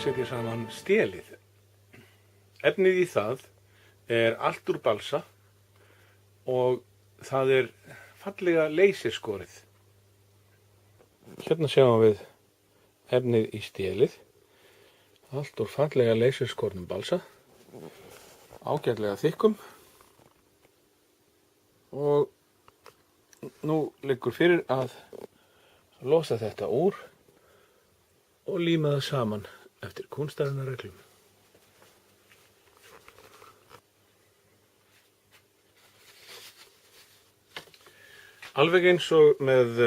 setja saman stélið. Efnið í það allt úr balsa og það fallega leysiskorið. Hérna sjáum við efnið í stélið. Allt úr fallega leysiskornum balsa. Ágætlega þykkum. Og nú liggur fyrir að losa þetta úr og líma það saman eftir kúnstarinnar reglum. Alveg eins og með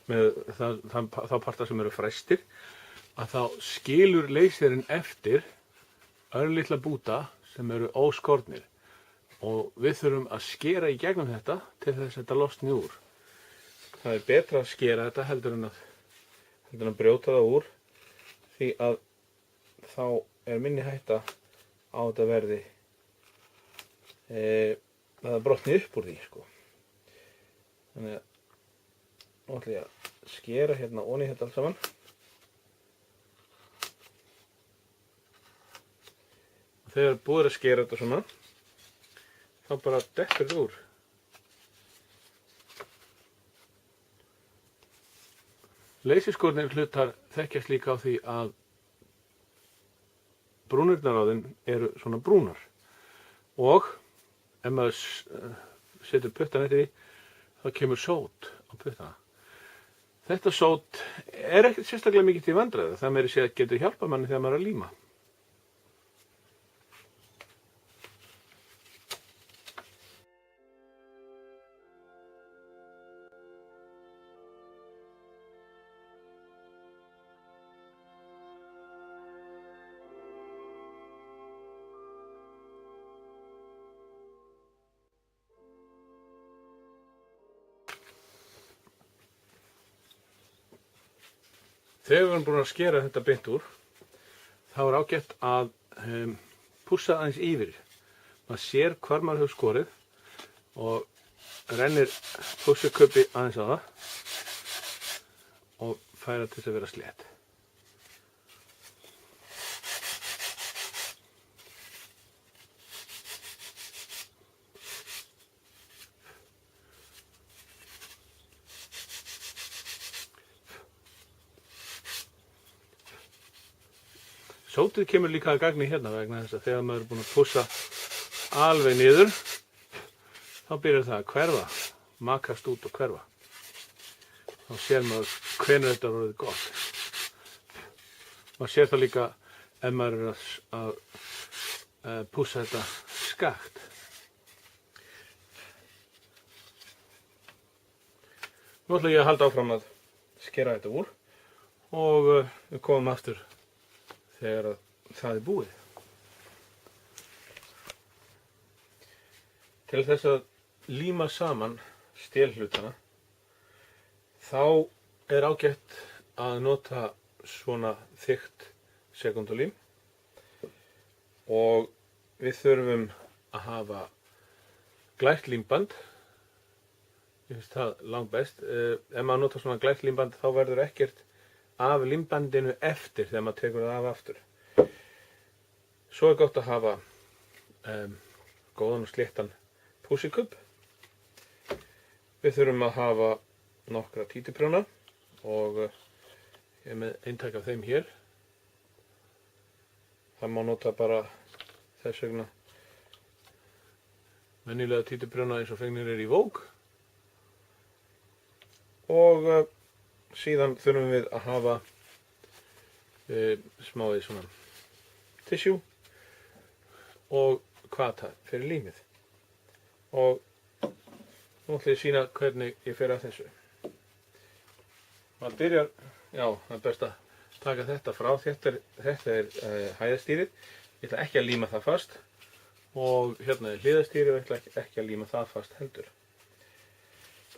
þá parta sem eru fræstir, að þá skilur leysirinn eftir örlitla búta sem eru óskornir og við þurfum að skera í gegnum þetta til þess að þetta losni úr. Það betra að skera þetta heldur en að brjóta það úr, því að þá minni hætta á þetta verði að það brotni upp úr því, sko. Þannig að nú ætla ég að skera hérna ofan í þetta allt saman. Og þegar búið að skera þetta svona, þá bara dettur þetta úr. Leysiskornir hlutar þekkjast líka á því að brúnirnar á þeim eru svona brúnar. Og ef maður setur puttan eftir því, þá kemur sót á puttana. Þetta sót ekkert sérstaklega mikið til vandræða. Það meiri sé að getur hjálpað manni þegar maður er að líma. Þegar við erum búin að skera þetta beint úr, þá ágætt að pússa aðeins yfir. Maður sér hvar maður hefur skorið og rennir pússuköpi aðeins á það og færa til þess að vera slétt. Sótið kemur líka að gagni hérna vegna þess að þegar maður er búin að pússa alveg niður, þá byrjar það að hverfa, makast út og hverfa. Þá sér maður hvenær þetta er orðið gott. Maður sér það líka ef maður er að pússa þetta skakt. Nú ætla ég að halda áfram að skera þetta úr og við komum aftur þegar það er búið. Til þess að líma saman stélhlutana, þá ágætt að nota svona þykkt sekúndulím og við þurfum að hafa glært límband. Ég finnst það langbest. Ef maður notar svona glært límband þá verður ekkert af límbandinu eftir þegar maður tekur það af aftur. Svo er gott að hafa góðan og sléttan pússikubb. Við þurfum að hafa nokkra títuprjóna og ég er með eintak af þeim hér. Það má nota bara þess vegna venjulega títuprjóna eins og fengnir í Vogue. Og síðan þurfum við að hafa smávið svona tissue og kvata fyrir límið. Og nú ætla ég að sýna hvernig ég fer að þessu. Maður byrjar, það er best að taka þetta frá. Þetta er hæðastýrið. Ég ætla ekki að líma það fast. Og hérna er hliðastýrið og ég ætla ekki að líma það fast heldur.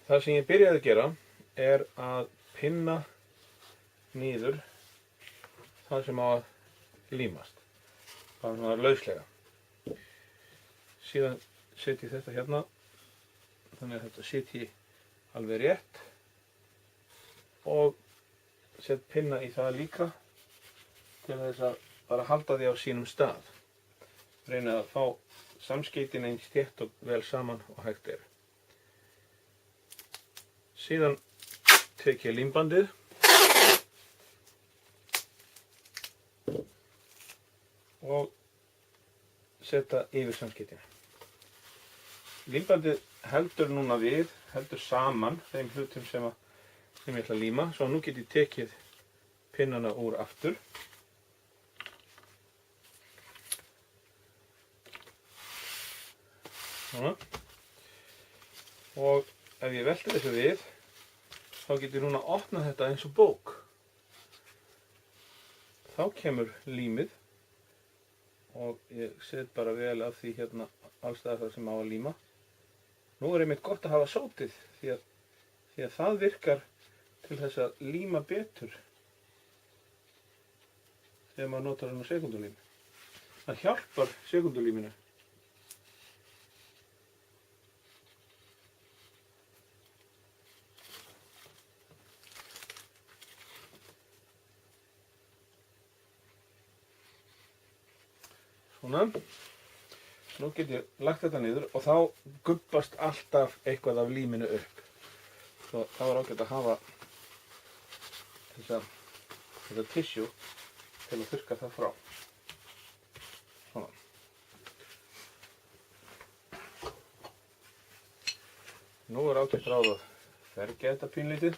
Það sem ég byrjaði að gera er að pinna niður það sem á að límast. Bara svona lauslega. Síðan setjum ég þetta hérna, þannig að þetta setji alveg rétt og set pinna í það líka til þess að bara halda því á sínum stað. Reyna að fá samskeytin eins þétt og vel saman og hægt er. Síðan tek ég límbandið og setja yfir samskeytin. Límbandið heldur núna við, heldur saman þeim hlutum sem ég ætla að líma. Svo nú get ég tekið pinnana úr aftur. Svona. Og ef ég velti þessu við, þá get ég núna opnað þetta eins og bók. Þá kemur límið og ég set bara vel af því hérna alls staðar þar sem á að líma. Nú er einmitt gott að hafa sótið því að það virkar til þess að líma betur þegar maður notar hann á sekúndulím. Það hjálpar sekúndulíminu. Svona. Nú get ég lagt þetta niður og þá gubbast alltaf eitthvað af líminu upp. Svo þá er ágætt að hafa þetta tissue til að þurrka það frá. Svona. Nú er ágætt ráð að fergja þetta pínlítið.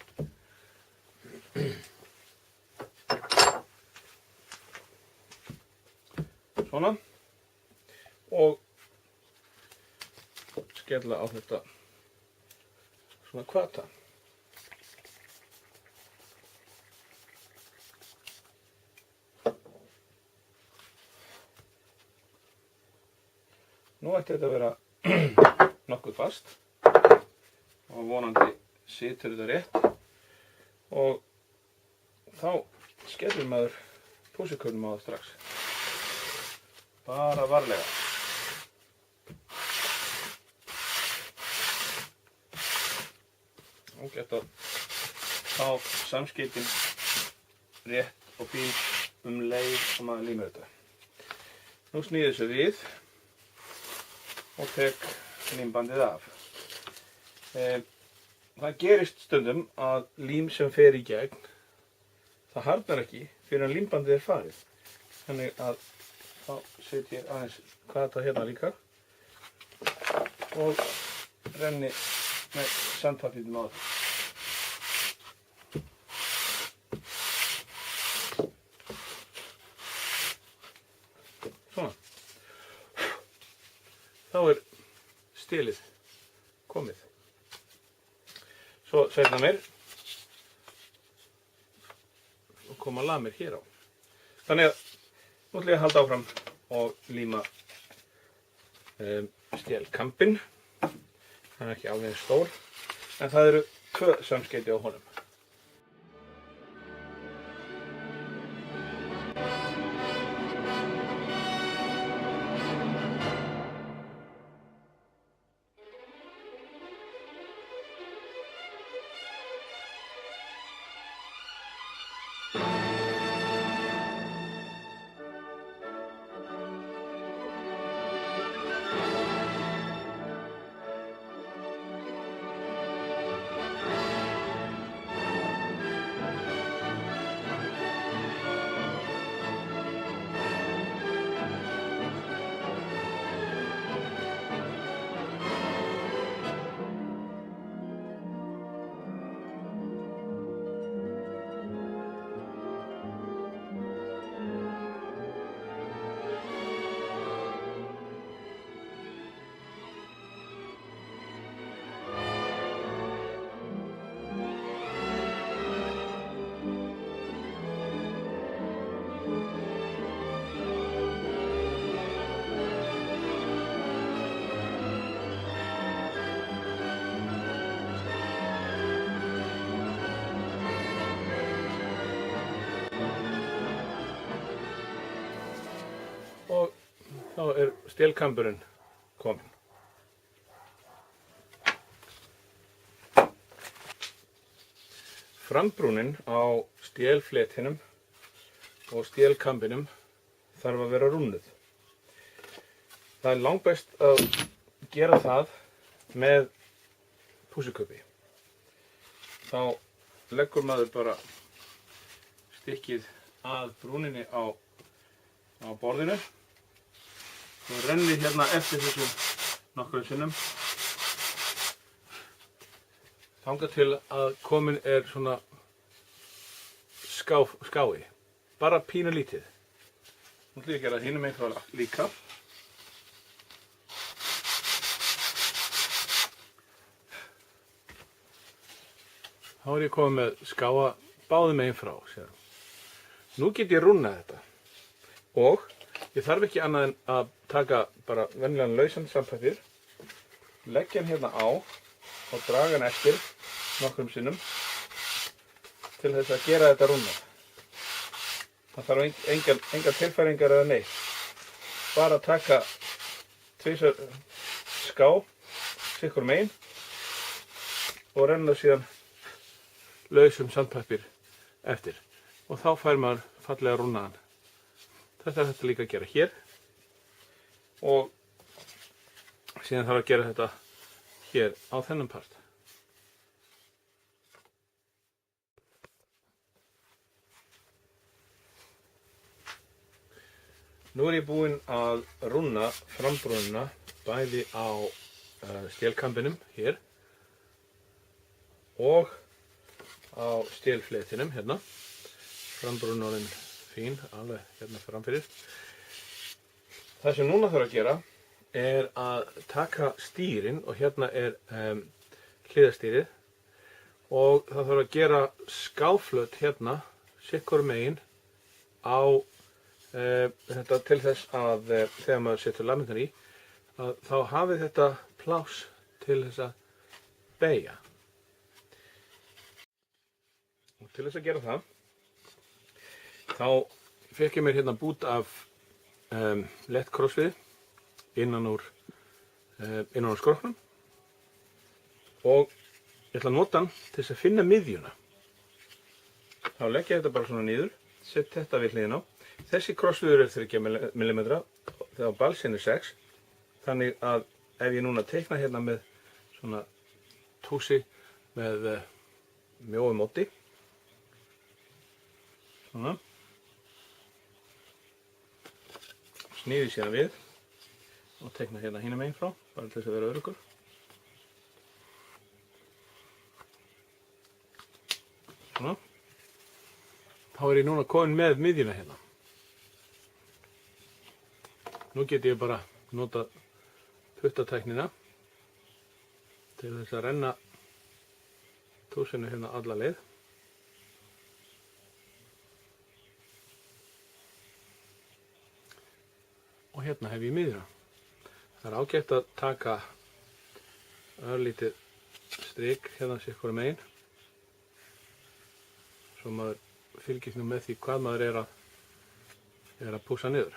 Svona. Og skella á þetta svona kvata. Nú ætti þetta að vera nokkuð fast og vonandi situr þetta rétt og þá skellir maður pússikörnum á það strax. Bara varlega. Og geta fá samskeytin rétt og fín leið og maður límur þetta. Nú snýði þessu við og tek límbandið af. Það gerist stundum að lím sem fer í gegn, það harðnar ekki fyrir að límbandið er farið. Þannig að þá set ég aðeins kvata hérna líka og renni með sandpapírnum á þetta. Svona. Þá er stelið komið. Svo seinna meir og koma lamir hér á. Þannig að nú ætla ég að halda áfram og líma stélkampinn. Það er ekki alveg stór, en það eru 2 samskeyti á honum. Og þá er stélkamburinn kominn. Frambrúnin á stélfletinum og stélkambinum þarf að vera rúnnuð. Það er langbest að gera það með pússuköpi. Þá leggur maður bara stykkið að brúninni á borðinu og rennir hérna eftir þessu nokkrum sinnum þangað til að komin er svona skái, bara pínu lítið. Nú ætlum ég að gera hinum megin frá líka. Þá er ég komið með skáa báðum megin frá. Sér. Nú get ég rúnnað þetta og ég þarf ekki annað en að taka bara venjulegan lausan sandpapír, leggja hann hérna á og draga hann eftir nokkrum sinnum til þess að gera þetta rúnnað. Það þarf engar tilfæringar eða neitt. Bara taka tvisvar ská, sikkur megin og renna síðan lausum sandpapír eftir. Og þá fær maður fallega rúnnaðan. Þetta er þetta líka að gera hér. Og síðan þarf að gera þetta hér á þennan part. Nú er ég búinn að rúnna frambrúnina bæði á stélkambinum hér og á stélfletinum hérna. Frambrúnin orðin fín, alveg hérna framfyrir. Það sem núna þarf að gera er að taka stýrin og hérna er hliðarstýrið og það þarf að gera skáflöt hérna sikkur megin á þetta til þess að þegar maður setur lamirnar í að þá hafi þetta pláss til þess að beygja. Og til þess að gera það þá fékk ég mér hérna bút af lett krossviði innan úr skrokknum og ég ætla að nota hann til þess að finna miðjuna. Þá legg ég þetta bara svona niður, set þetta við hliðina á. Þessi krossviður er 30 mm þegar balsinn er 6. Þannig að ef ég núna teikna hérna með svona túsi með mjóu móti, svona, snýði síðan við og teikna hérna hinum megin frá, bara til þess að vera öruggur. Svona. Þá er ég núna komin með miðjuna hérna. Nú get ég bara nota puttatæknina til þess að renna túsinu hérna alla leið. Og hérna hef ég miðjuna. Það er ágætt að taka örlítið strik hérna sikkur megin. Svo maður fylgist nú með því hvað maður er að pússa niður.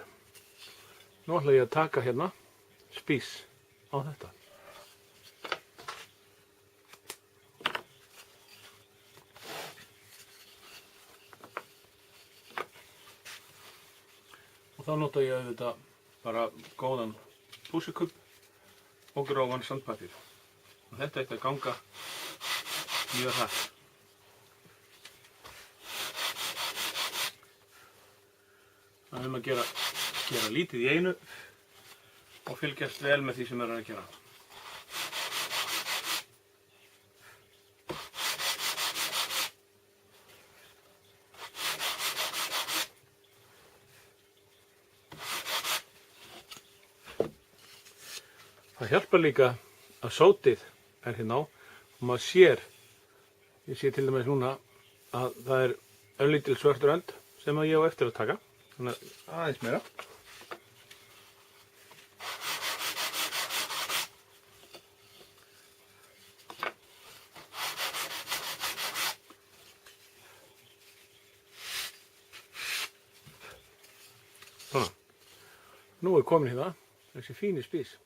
Nú ætla ég að taka hérna spís á þetta. Og þá nota ég auðvitað bara góðan pússukubb og grófan sandpapír. Og þetta ætti að ganga mjög hratt. Það er að gera lítið í einu og fylgjast vel með því sem er að gera. Það hjálpar líka að sótið er hérna á og maður sér, ég sé til dæmis núna að það er örlítil svört rönd sem ég á eftir að taka, þannig aðeins meira. Svona, nú er komin hérna þessi fíni spís.